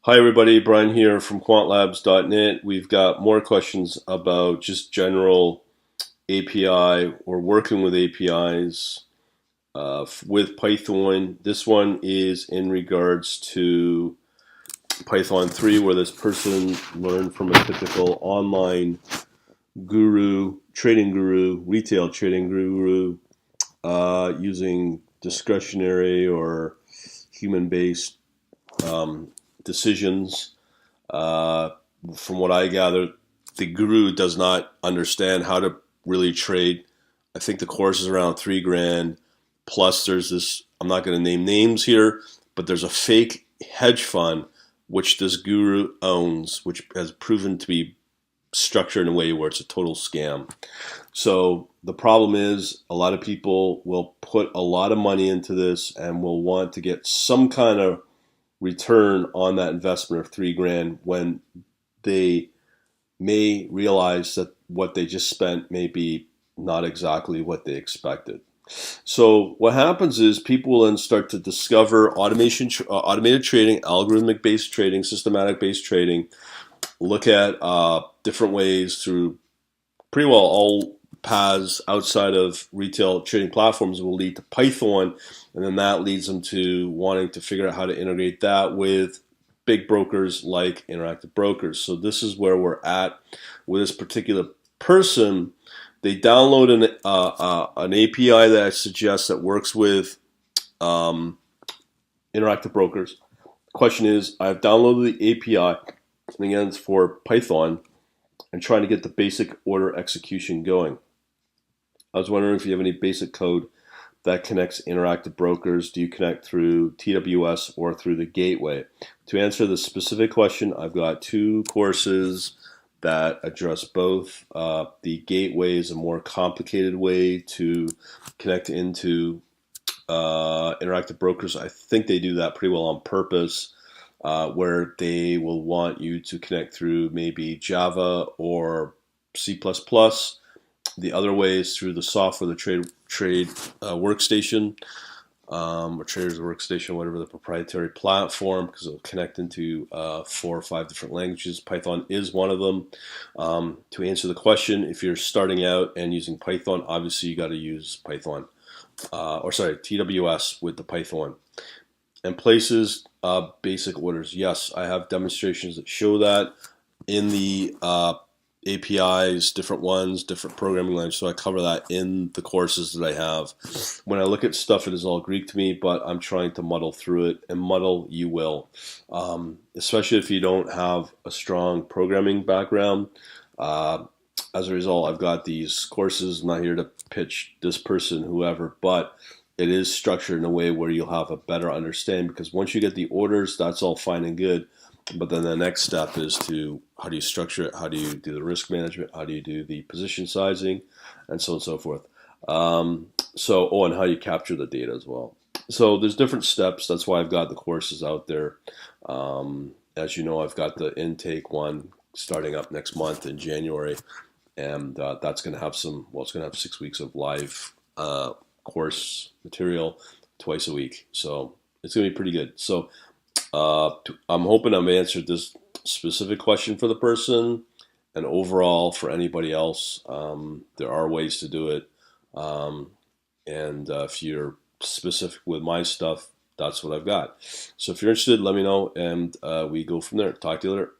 Hi everybody, Brian here from quantlabs.net. We've got more questions about just general API or working with APIs with Python. This one is in regards to Python 3, where this person learned from a typical online guru, trading guru, retail trading guru, using discretionary or human-based decisions. Uh, from what I gather, the guru does not understand how to really trade. I think the course is around $3,000. Plus, there's this, I'm not going to name names here, but there's a fake hedge fund which this guru owns, which has proven to be structured in a way where it's a total scam. So the problem is a lot of people will put a lot of money into this and will want to get some kind of return on that investment of $3,000 when they may realize that what they just spent may be not exactly what they expected. So what happens is people will then start to discover automated trading, algorithmic based trading, systematic based trading, look at different ways through pretty well all paths outside of retail trading platforms will lead to Python, and then that leads them to wanting to figure out how to integrate that with big brokers like Interactive Brokers. So this is where we're at with this particular person. They download an API that I suggest that works with Interactive Brokers. The question is, I've downloaded the API, and again, it's for Python, and trying to get the basic order execution going. I was wondering if you have any basic code that connects Interactive Brokers. Do you connect through TWS or through the gateway? To answer the specific question, I've got two courses that address both. The gateway is a more complicated way to connect into Interactive Brokers. I think they do that pretty well on purpose, where they will want you to connect through maybe Java or C++. The other way is through the software, the trade workstation, or trader's workstation, whatever the proprietary platform, because it'll connect into 4 or 5 different languages. Python is one of them. To answer the question, if you're starting out and using Python, obviously you got to use Python, TWS with the Python. And places basic orders. Yes, I have demonstrations that show that in the APIs, different ones, different programming languages. So I cover that in the courses that I have. When I look at stuff, it is all Greek to me, but I'm trying to muddle through it, and muddle you will, especially if you don't have a strong programming background. As a result, I've got these courses. I'm not here to pitch this person, whoever, but it is structured in a way where you'll have a better understanding, because once you get the orders, that's all fine and good. But then the next step is to, how do you structure it? How do you do the risk management? How do you do the position sizing? And so on and so forth. And how you capture the data as well. So there's different steps. That's why I've got the courses out there. As you know, I've got the intake one starting up next month in January. And that's going to have it's going to have 6 weeks of live course material twice a week. So it's going to be pretty good. So I'm hoping I've answered this specific question for the person, and overall for anybody else. There are ways to do it. If you're specific with my stuff, that's what I've got. So if you're interested, let me know, and we go from there. Talk to you later.